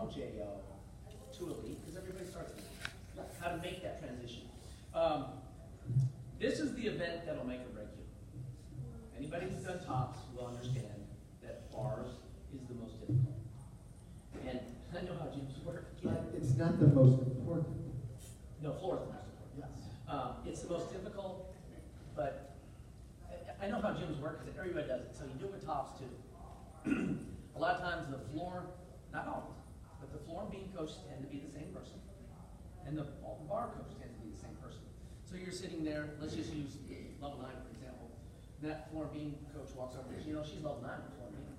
from JO to Elite, because everybody starts with how to make that transition. This is the event that'll make or break you. Anybody who's done tops will understand that bars is the most difficult. And I know how gyms work. But it's not the most important. No, floor is the most important. Yes. It's the most difficult, but I know how gyms work because everybody does it. So you do it with tops too. A lot of times the floor, not always, but the floor and beam coaches tend to be the same person. And the bar coach tends to be the same person. So you're sitting there, let's just use level 9 for example. And that floor and beam coach walks over and says, you know, she's level 9 on floor and beam.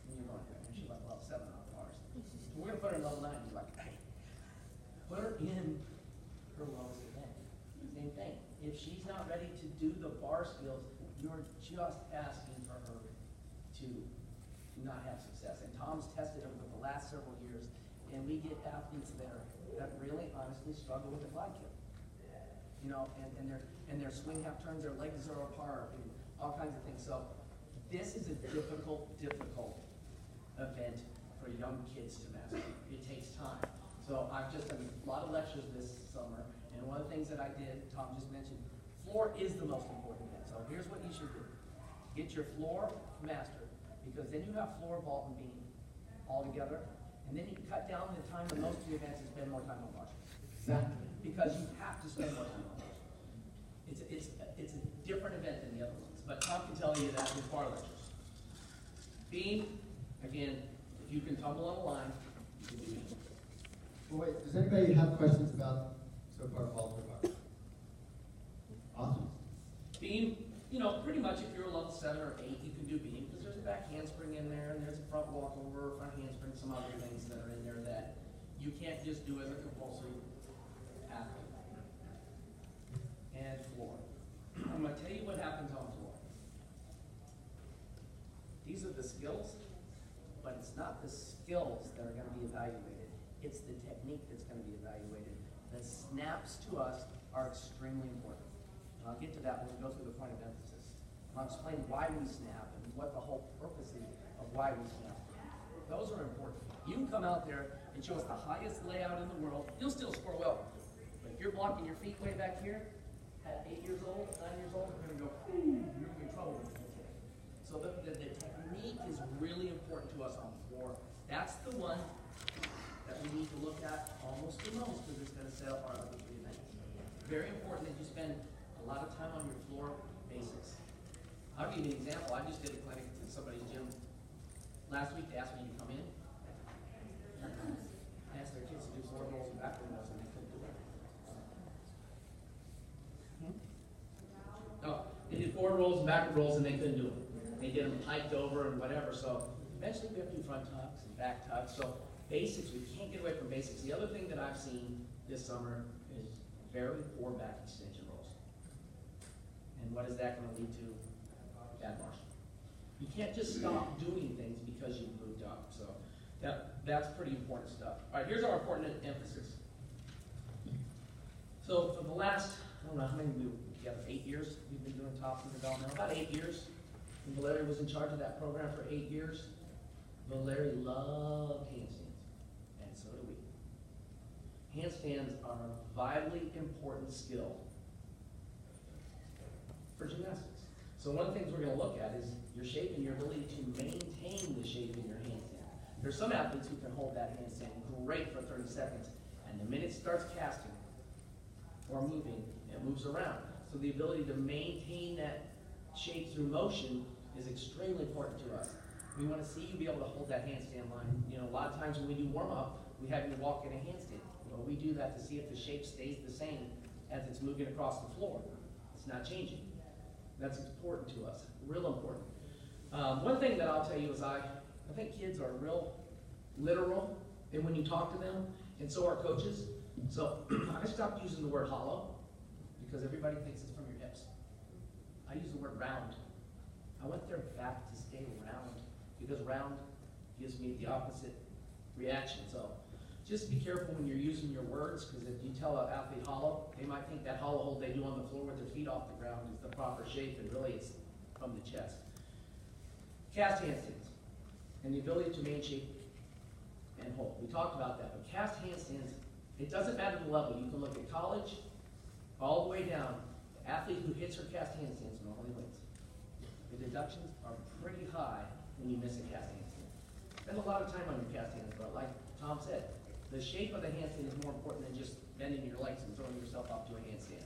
And you're going, and she's like level 7 on bars. So we're gonna put her in level 9. You're like, hey, put her in her lowest event. Same thing. If she's not ready to do the bar skills, you're just asking for her to not have success. And Tom's tested over the last several years, and we get athletes there that really honestly struggle with the glide kick. You know, and their swing half turns, their legs are apart, and all kinds of things. So this is a difficult event for young kids to master. It takes time. So I've just done a lot of lectures this summer, and one of the things that I did, Tom just mentioned, floor is the most important event. So here's what you should do. Get your floor mastered, because then you have floor, vault, and beam all together, and then you can cut down the time in those two events and spend more time on bars. Exactly. Because you have to spend more time on bars. It's a different event than the other ones, but Tom can tell you that in bar lectures. Beam, again, if you can tumble on the line, you can do beam. Well, wait, does anybody have questions about so far vault or bar? Awesome. Beam, you know, pretty much if you're a level 7 or 8, you can do beam, because there's a back handspring in there, and there's a front walkover, front handspring, some other things that are in there that you can't just do as a compulsory athlete. And floor. I'm going to tell you what happens on floor. These are the skills, but it's not the skills that are going to be evaluated. It's the technique that's going to be evaluated. The snaps to us are extremely important. And I'll get to that when we go through the point of emphasis. I'll explain why we snap and what the whole purpose is of why we snap. Those are important. You can come out there and show us the highest layout in the world. You'll still score well. But if you're blocking your feet way back here, at 8 years old, 9 years old, you're going to go, ooh, you're in trouble with the kick. So the technique is really important to us on the floor. That's the one that we need to look at almost the most, because it's going to set up our other three events. Very important that you spend a lot of time on your floor basics. I'll give you an example. I just did a clinic in somebody's gym last week. They asked me to come in. I asked their kids to do forward rolls and backward rolls, and they couldn't do it. No, they did forward rolls and backward rolls, and they couldn't do it. They did them hiked over and whatever. So eventually we have to do front tucks and back tucks. So basics, we can't get away from basics. The other thing that I've seen this summer is very poor back extension rolls. And what is that going to lead to? Bad bars. You can't just stop doing things because you've moved up. So that's pretty important stuff. All right, here's our important emphasis. So for the last, I don't know how many we have, 8 years we've been doing tops and development. About 8 years. And Valerie was in charge of that program for 8 years. Valerie loved handstands, and so do we. Handstands are a vitally important skill for gymnastics. So one of the things we're going to look at is your shape and your ability to maintain the shape in your handstand. There's some athletes who can hold that handstand great for 30 seconds, and the minute it starts casting or moving, it moves around. So the ability to maintain that shape through motion is extremely important to us. We want to see you be able to hold that handstand line. You know, a lot of times when we do warm-up, we have you walk in a handstand. Well, we do that to see if the shape stays the same as it's moving across the floor. It's not changing. That's important to us, real important. One thing that I'll tell you is I think kids are real literal and when you talk to them, and so are coaches. So I stopped using the word hollow because everybody thinks it's from your hips. I use the word round. I want their back to stay round because round gives me the opposite reaction. So just be careful when you're using your words, because if you tell an athlete hollow, they might think that hollow hold they do on the floor with their feet off the ground is the proper shape, and really it's from the chest. Cast handstands and the ability to maintain and hold. We talked about that, but cast handstands, it doesn't matter the level. You can look at college, all the way down. The athlete who hits her cast handstands normally wins. The deductions are pretty high when you miss a cast handstand. Spend a lot of time on your cast hands, but like Tom said, the shape of the handstand is more important than just bending your legs and throwing yourself up to a handstand.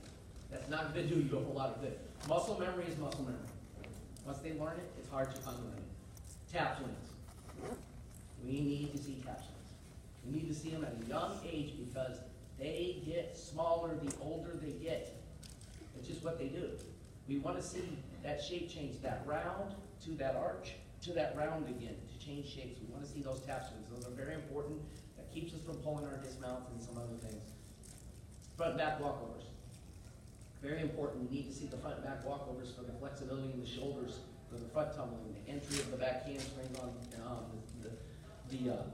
That's not going to do you a whole lot of good. Muscle memory is muscle memory. Once they learn it, it's hard to unlearn it. Tap swings. We need to see tap swings. We need to see them at a young age because they get smaller the older they get. It's just what they do. We want to see that shape change, that round to that arch, to that round again, to change shapes. We want to see those tap swings. Those are very important. That keeps us from pulling our dismounts and some other things. Front and back walkovers. Very important. We need to see the front and back walkovers for the flexibility in the shoulders, for the front tumbling, the entry of the back handsprings on the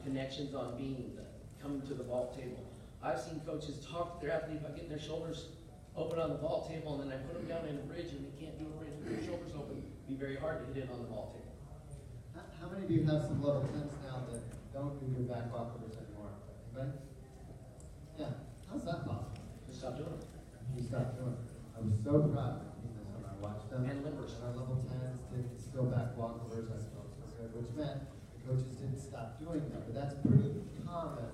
connections on being, coming to the vault table. I've seen coaches talk to their athlete about getting their shoulders open on the vault table, and then I put them down in a bridge, and they can't do a bridge with their shoulders open. It'd be very hard to hit it on the vault table. How many of you have some level 10s now that don't do your back walkovers anymore? Anybody? Yeah. How's that possible? Just stop doing it. You stopped doing it. I was so proud of my team this when I watched them. And limbers. And our level 10s did still back walkovers, I felt so good, which meant the coaches didn't stop doing them. But that's pretty common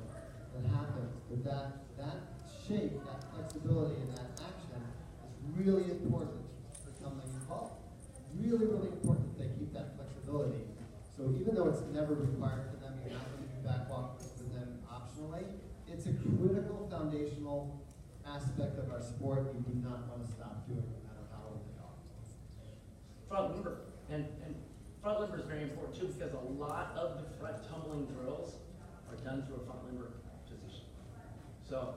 that happens. But that shape, that flexibility, and that action is really important for tumbling and vault. Really, really important that they keep that flexibility. So even though it's never required for them, you're not going to do back walkovers with them optionally, it's a critical foundational aspect of our sport we do not want to stop doing no matter how old they are. Front limber. And front limber is very important too because a lot of the front tumbling drills are done through a front limber position. So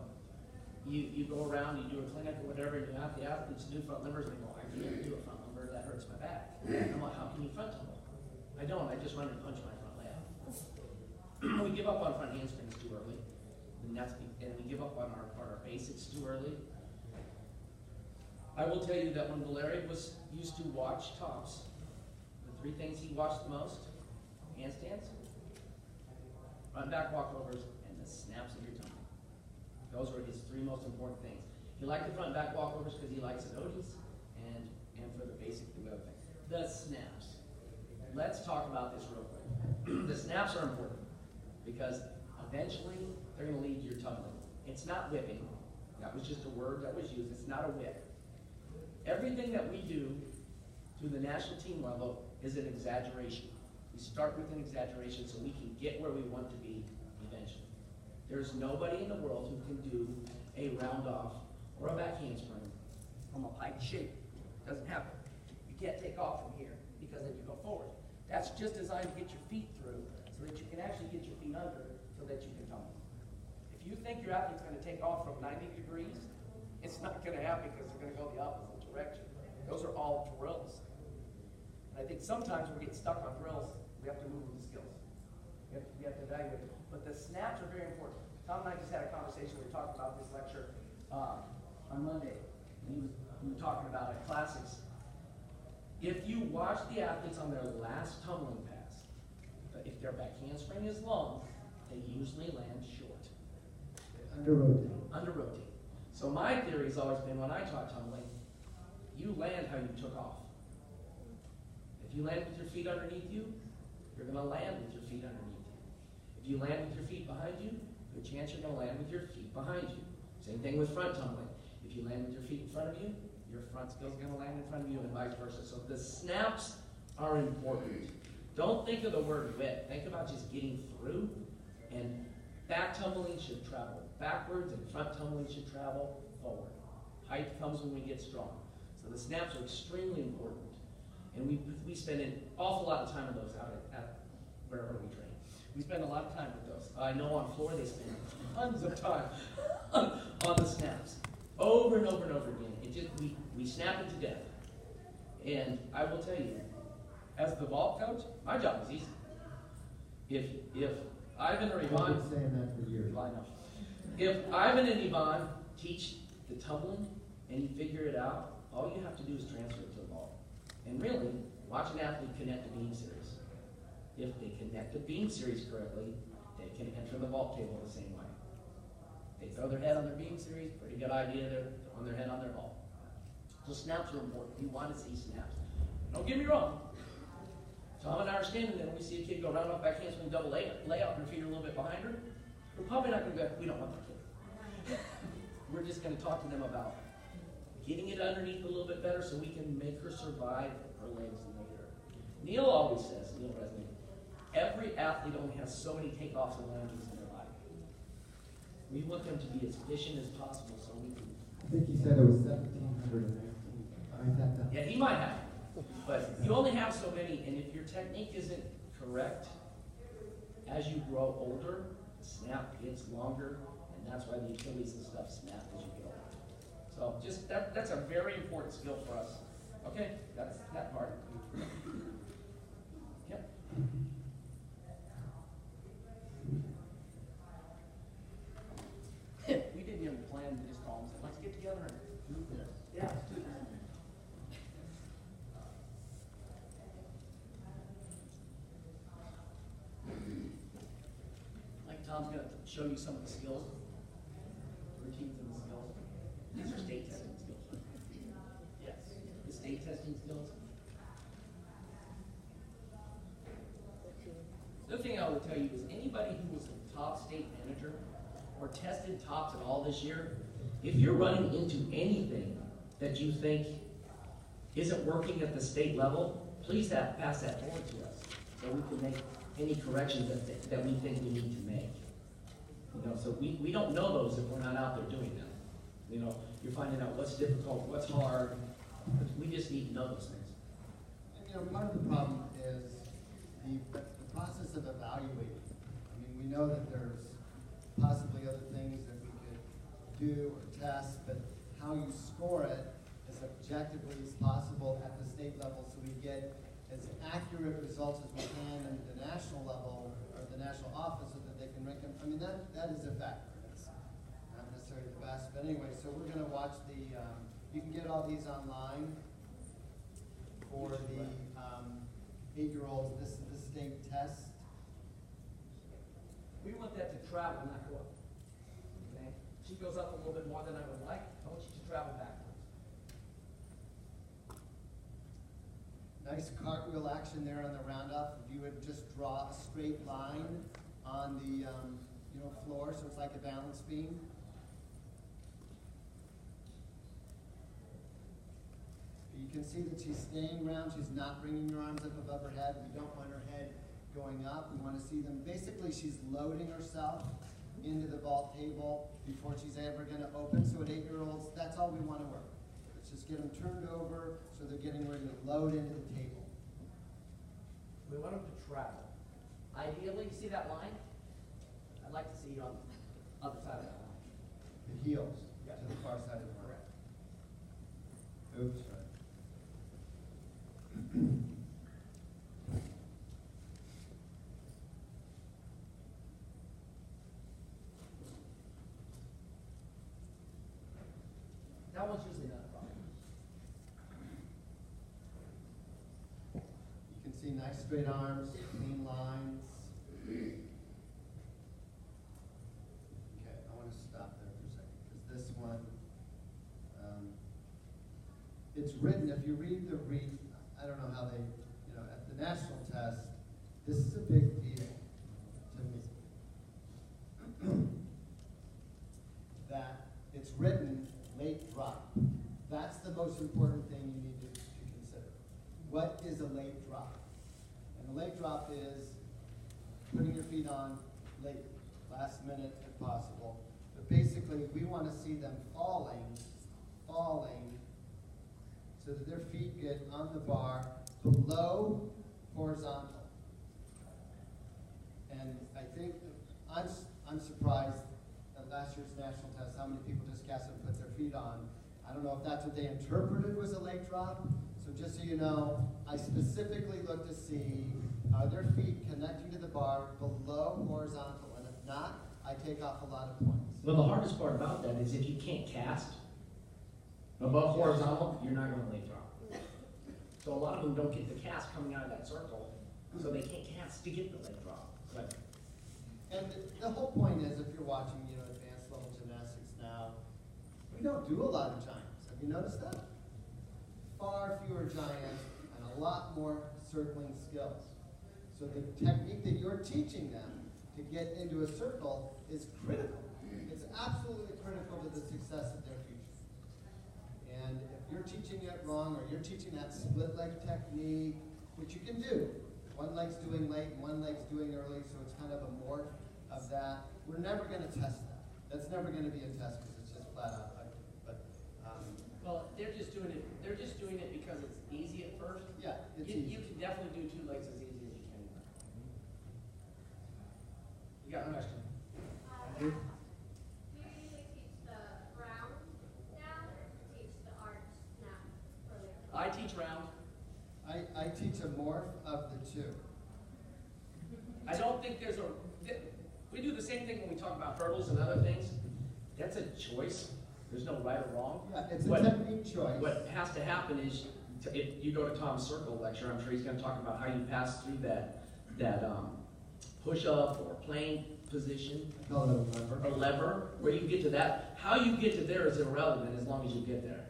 you go around, you do a clinic or whatever, and you have the athletes do front limbers, and they go, I can't do a front limber, that hurts my back. I'm like, how can you front tumble? I don't, I just run and punch my front leg out. We give up on front handsprings too early. And we give up on our basics too early. I will tell you that when Valeri used to watch tops, the three things he watched the most: handstands, front back walkovers, and the snaps of your tumbling. Those were his three most important things. He liked the front back walkovers because he likes Zenotes and for the basic the other thing. The snaps. Let's talk about this real quick. The snaps are important because eventually they're going to lead to your tumbling. It's not whipping. That was just a word that was used. It's not a whip. Everything that we do to the national team level is an exaggeration. We start with an exaggeration so we can get where we want to be eventually. There's nobody in the world who can do a round off or a back handspring from a pike shape. It doesn't happen. You can't take off from here because then you go forward. That's just designed to get your feet through so that you can actually get your feet under so that you can tumble. If you think your athlete's going to take off from 90 degrees, it's not going to happen because they're going to go the opposite direction. Those are all drills. And I think sometimes we get stuck on drills. We have to move with the skills. We have to evaluate. But the snaps are very important. Tom and I just had a conversation. We were talking about this lecture on Monday. And we were talking about it, classics. If you watch the athletes on their last tumbling pass, if their back handspring is long, they usually land short. Under rotate. Under rotate. So my theory has always been when I taught tumbling, you land how you took off. If you land with your feet underneath you, you're going to land with your feet underneath you. If you land with your feet behind you, good chance you're going to land with your feet behind you. Same thing with front tumbling. If you land with your feet in front of you, your front skill's going to land in front of you and vice versa. So the snaps are important. Don't think of the word whip. Think about just getting through. And back tumbling should travel backwards and front tumbling should travel forward. Height comes when we get strong. So the snaps are extremely important. And we spend an awful lot of time with those out at wherever we train. We spend a lot of time with those. I know on floor they spend tons of time on the snaps. Over and over and over again. We snap it to death. And I will tell you, as the vault coach, my job is easy. If Ivan or I've Yvonne, been saying that for years. I know. If Ivan and Yvonne teach the tumbling and you figure it out, all you have to do is transfer it to the vault. And really, watch an athlete connect a beam series. If they connect the beam series correctly, they can enter the vault table the same way. They throw their head on their beam series, pretty good idea, they're on their head on their vault. So snaps are important. You want to see snaps. Don't get me wrong. Tom and I are standing there and we see a kid go round off back handspring double layout, and her feet are a little bit behind her. We're probably not going to go, we don't want that kid. We're just going to talk to them about getting it underneath a little bit better so we can make her survive her legs later. Neil always says, Neil Resnick, every athlete only has so many takeoffs and landings in their life. We want them to be as efficient as possible so we can. I think he said it was 1,719. Write that down. Yeah, he might have. But you only have so many, and if your technique isn't correct, as you grow older, the snap gets longer, and that's why the Achilles and stuff snap as you get older. So just that's a very important skill for us. Okay, that's that part. Yep. We didn't even plan this call and said, let's get together and move this. Yeah, let's do this. Like Tom's going to show you some of the skills, routines and the skills. These are state testing skills. Yes, the state testing skills. The other thing I will tell you is anybody who was a top state manager or tested tops at all this year, if you're running into anything that you think isn't working at the state level, please pass that forward to us so we can make any corrections that we think we need to make. You know, so we don't know those if we're not out there doing them. You know, you're finding out what's difficult, what's hard. We just need to know those things. And, you know, part of the problem is the process of evaluating. I mean, we know that there's possibly other things that we could do or test, but how you score it as objectively as possible at the state level so we get as accurate results as we can at the national level or the national office so that they can rank them. I mean, that is a factor. It's not necessarily the best, but anyway, so we're going to watch the, you can get all these online for the 8-year-olds. This is the state test. We want that to travel, not go up. Okay? She goes up a little bit more than I would like. I want you to travel backwards. Nice cartwheel action there on the roundup. If you would just draw a straight line on the floor, so it's like a balance beam. You can see that she's staying round. She's not bringing her arms up above her head. We don't want her head going up. We want to see them. Basically, she's loading herself into the vault table before she's ever going to open. So at 8-year-olds, that's all we want to work. Let's just get them turned over so they're getting ready to load into the table. We want them to travel. Ideally, you see that line? I'd like to see you on the other side of that line. The heels Yeah. to the far side of the line. Correct. Oops, sorry. That one's usually not a problem. You can see nice straight arms, clean lines. Okay, I want to stop there for a second because this one, it's written, if you read I don't know how they, at the national test, this is a big deal to me. That it's written late drop. That's the most important thing you need to consider. What is a late drop? And a late drop is putting your feet on late, last minute if possible. But basically, we want to see them falling, so that their feet get on the bar below horizontal. And I think, I'm surprised at last year's national test how many people just cast and put their feet on. I don't know if that's what they interpreted was a late drop. So just so you know, I specifically looked to see, are their feet connecting to the bar below horizontal? And if not, I take off a lot of points. Well, the hardest part about that is if you can't cast above horizontal, you're not going to late drop. So a lot of them don't get the cast coming out of that circle, so they can't cast to get the late drop. But And the whole point is, if you're watching, advanced level gymnastics now, we don't do a lot of giants. Have you noticed that? Far fewer giants and a lot more circling skills. So the technique that you're teaching them to get into a circle is critical. It's absolutely critical to the success of their future. And if you're teaching it wrong, or you're teaching that split leg technique, which you can do, one leg's doing late and one leg's doing early, so it's kind of a morph of that. We're never going to test that. That's never going to be a test because it's just flat out ugly. But well, they're just doing it. They're just doing it because it's easy at first. yeah, it's You easy. can definitely do 2 legs as easy as you can. You got a question? Do you usually teach the round now, or teach the arch now earlier? I teach round. I teach a morph of the two. I don't think there's a. We do the same thing when we talk about hurdles and other things. That's a choice. There's no right or wrong. Yeah, it's a What- technique choice. What has to happen is, if you go to Tom's circle lecture, I'm sure he's going to talk about how you pass through that push-up or plank position I call it a lever. or lever, where you get to that. How you get to there is irrelevant as long as you get there.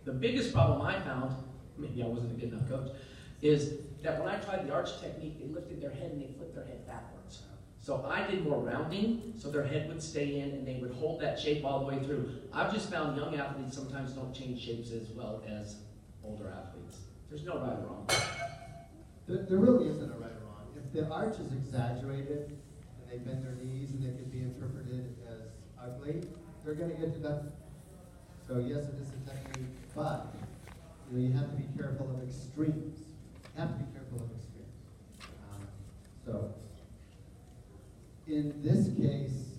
The biggest problem I found, maybe I wasn't a good enough coach, is that when I tried the arch technique, they lifted their head and they flipped their head backwards. So I did more rounding, so their head would stay in and they would hold that shape all the way through. I've just found young athletes sometimes don't change shapes as well as older athletes. There's no right or wrong. There really isn't a right or wrong. If the arch is exaggerated and they bend their knees and they can be interpreted as ugly, they're going to get to that. So yes, it is a technique, but you have to be careful of extremes. You have to be careful of extremes. So in this case,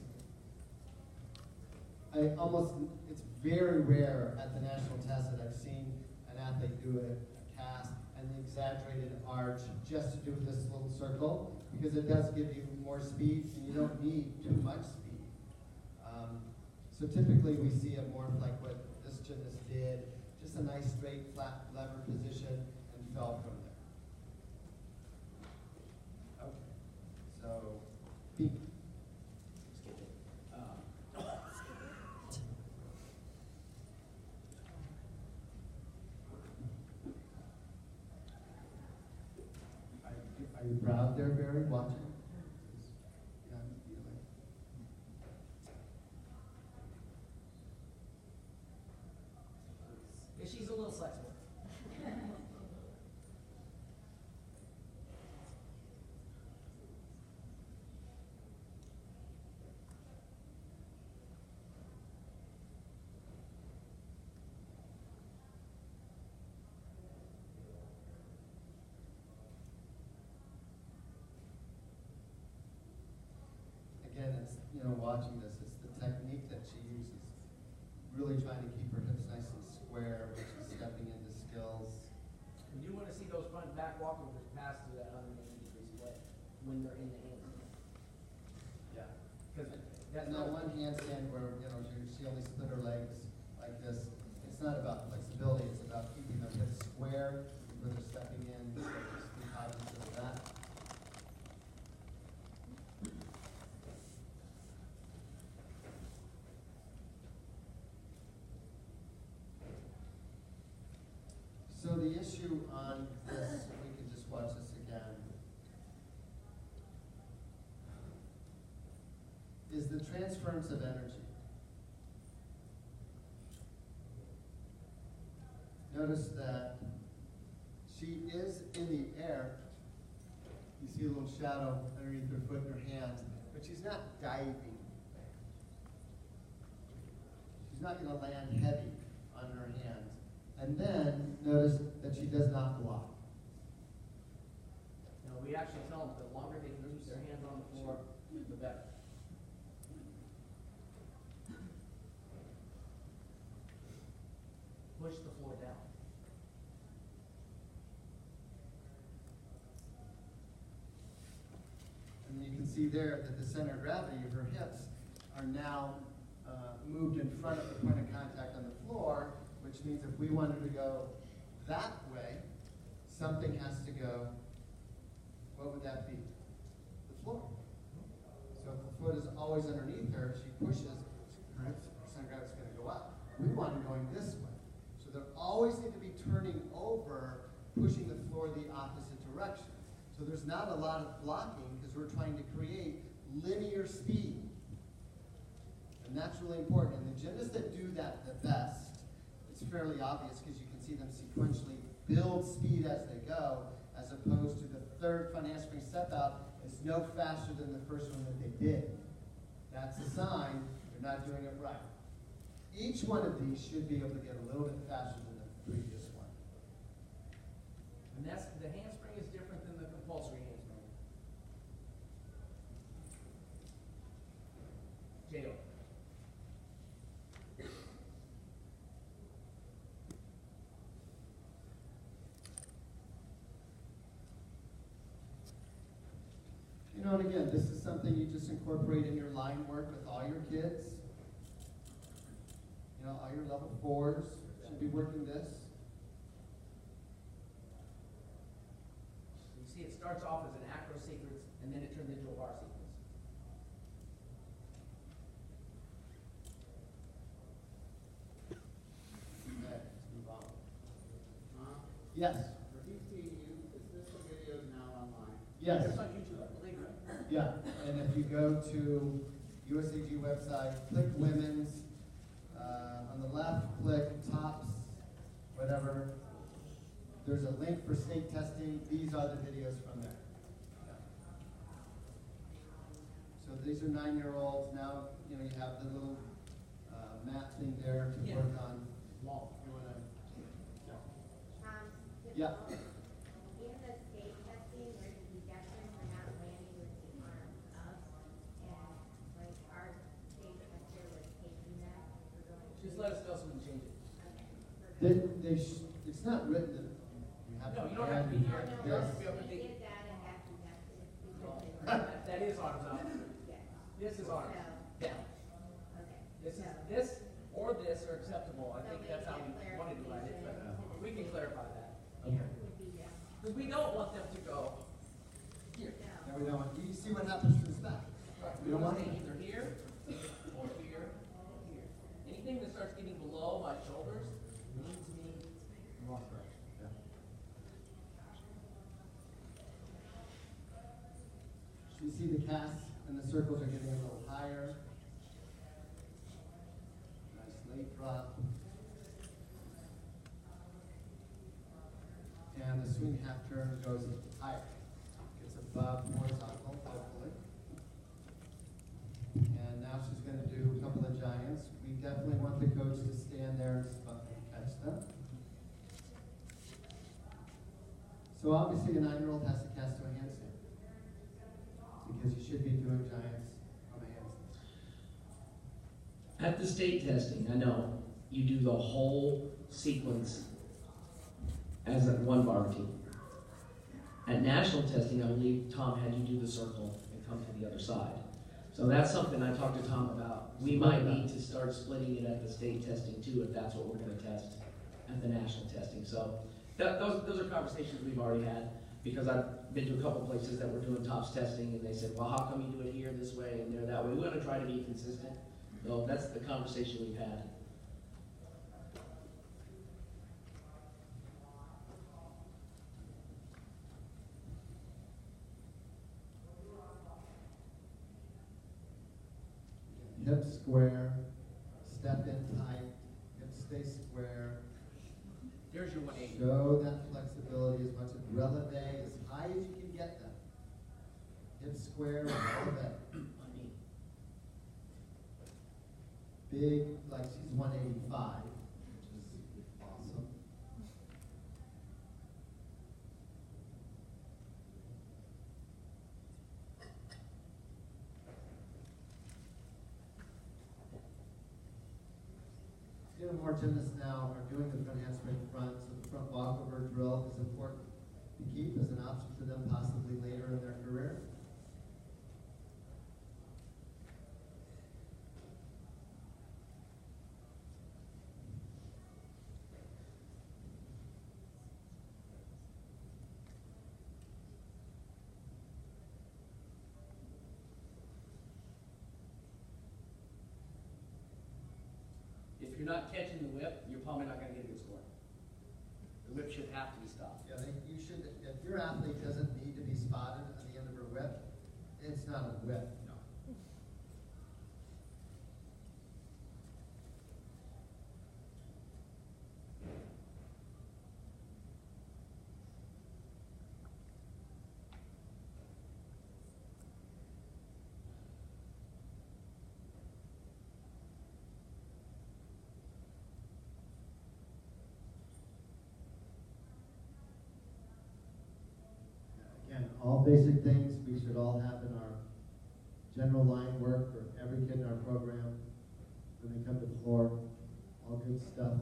it's very rare at the national test that I've seen an athlete do a cast and the exaggerated arch just to do this little circle, because it does give you more speed and you don't need too much speed. So typically we see a morph like what this gymnast did, just a nice straight flat lever position and fell from there. Okay, so B. Skip it. Are you proud there, Barry, watching? Yeah, you know. Yeah, she's a little flexible. Again, it's, watching this, it's the technique that she uses. Really trying to keep her hips nice and square when she's stepping into skills. You want to see those front and back walkovers pass through that 180-degree split when they're in the hands. Yeah. Because that's And that not one handstand where, she only split her legs like this, it's not about flexibility, it's about keeping their hips square when they're stepping in, so just be cognizant of that. So the issue on this, we can just watch this again, is the transference of energy. Notice that she is in the air. You see a little shadow underneath her foot and her hands, but she's not diving. She's not going to land heavy on her hands. And then notice that she does not block. we actually tell them the longer they can keep their hands on the floor, the better. Push the floor down. And you can see there that the center of gravity of her hips are now moved in front of the point of contact on the floor, which means if we wanted to go that way, something has to go, what would that be? The floor. So foot is always underneath her, if she pushes, her percent of gravity is going to go up. We want her going this way. So they always need to be turning over, pushing the floor the opposite direction. So there's not a lot of blocking because we're trying to create linear speed. And that's really important. And the gymnasts that do that the best, it's fairly obvious because you can see them sequentially build speed as they go, as opposed to the third front handspring step out is no faster than the first one that they did. That's a sign they're not doing it right. Each one of these should be able to get a little bit faster than the previous one. And that's, the handspring is different than the compulsory handspring. J.O. You know, and again, this is something you just incorporate in your line work with all your kids. You know, all your level 4s should be working this. You see, it starts off as an acro sequence, and then it turns into a bar sequence. Okay, let's move on. Yes. For DTU, is this a video now online? Yes. It's on YouTube, I believe, right? Yeah, and if you go to USAG website, click women's, on the left, click tops, whatever. There's a link for state testing. These are the videos from there. So these are 9-year-olds. Now, you know, you have the little map thing there to Yeah. work on. Long. You wanna, Yeah. yeah. In the state testing, there's a deduction for not landing with the arms up, and like our state tester was taking that, we're going to. Just let us know so we can change it. Okay. It's not written that you have No, to. you don't have to be add here. No, You no, don't have to be able to we take. did that and that deducted because they were. That is arms up. Yes. This is arms So, down. okay. This is, So- this or this are acceptable. I So think we that's how get we wanted to write it, but clarification. we can clarify that. Yeah, would be that. Because we don't want them to go here. No. No, we don't want, you see what happens to the back. We don't want to stay either here, or here, or here. Anything that starts getting below my shoulders needs me. Wrong direction. Yeah. So you see the casts and the circles are getting a little higher. Nice late drop. And the swing half turn goes higher. Gets above horizontal, hopefully. And now she's going to do a couple of giants. We definitely want the coach to stand there and catch them. So obviously a 9-year-old has to cast to a handstand. Because you should be doing giants on a handstand. At the state testing, I know, you do the whole sequence as a one bar routine. At national testing, I believe Tom had you do the circle and come to the other side. So that's something I talked to Tom about. We might need to start splitting it at the state testing too, if that's what we're gonna test at the national testing. So those are conversations we've already had, because I've been to a couple places that were doing TOPS testing, and they said, well, how come you do it here this way and there that way? We wanna try to be consistent. So that's the conversation we've had. Hip square, step in tight, hip stay square. There's your 180. Show that flexibility as much as releve as high as you can get them. Hip square and releve. Big, like she's 185, which is awesome. You know, more gymnasts now are doing the front handspring front, so the front walkover drill is important to keep as an option for them possibly later in their career. you're not catching the whip, you're probably not gonna get a good score. The whip should have to be stopped. Yeah, you should, if your athlete doesn't need to be spotted at the end of her whip, it's not a whip. No. Again, all basic things we should all have in our general line work for every kid in our program when they come to the floor. All good stuff.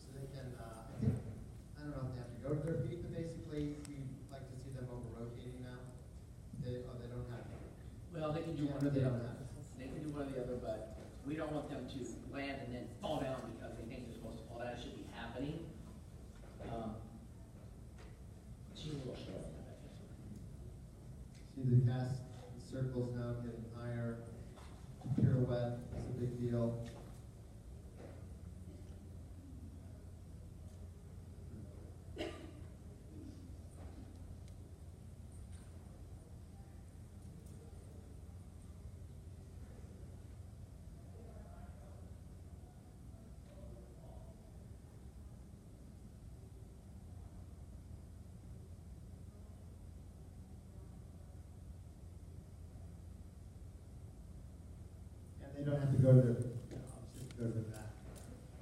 So they can, I think, I don't know if they have to go to their feet, but basically we like to see them over rotating now. They don't have to. Well, they can do Yeah, one or they the don't other. have to. They can do one or the other, but we don't want them to land and then fall down because they think they're supposed to fall. That should be happening. She's a little short. See the cast circles now getting higher. Pirouette is a big deal. And they don't have to go to their, just go to the mat.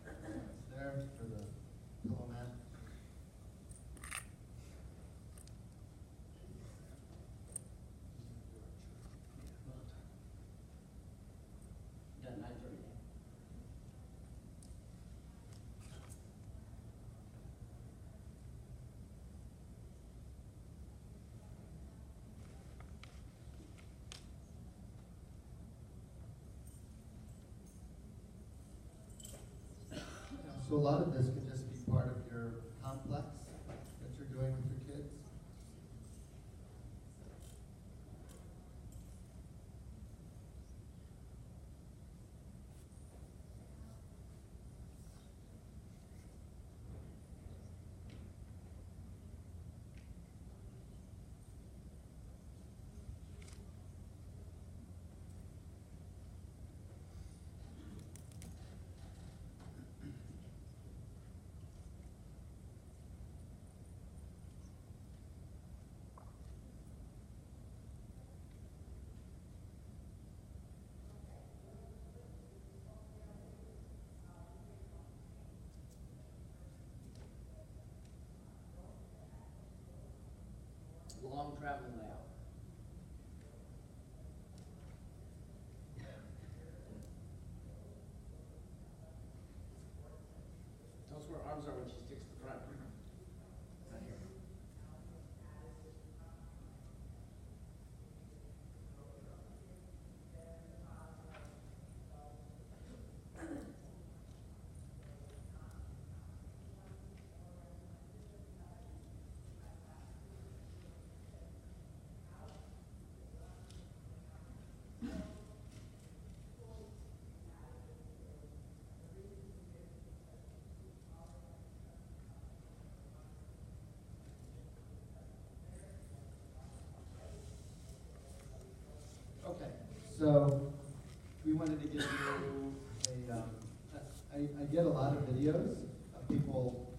It's there for the pillow mat. Done 9:30. So a lot of this can just be part of your complex that you're doing with your kids. Long traveling layout. Tell us where her arms are when she sticks the front. Right here. Okay, so we wanted to give you a, I get a lot of videos of people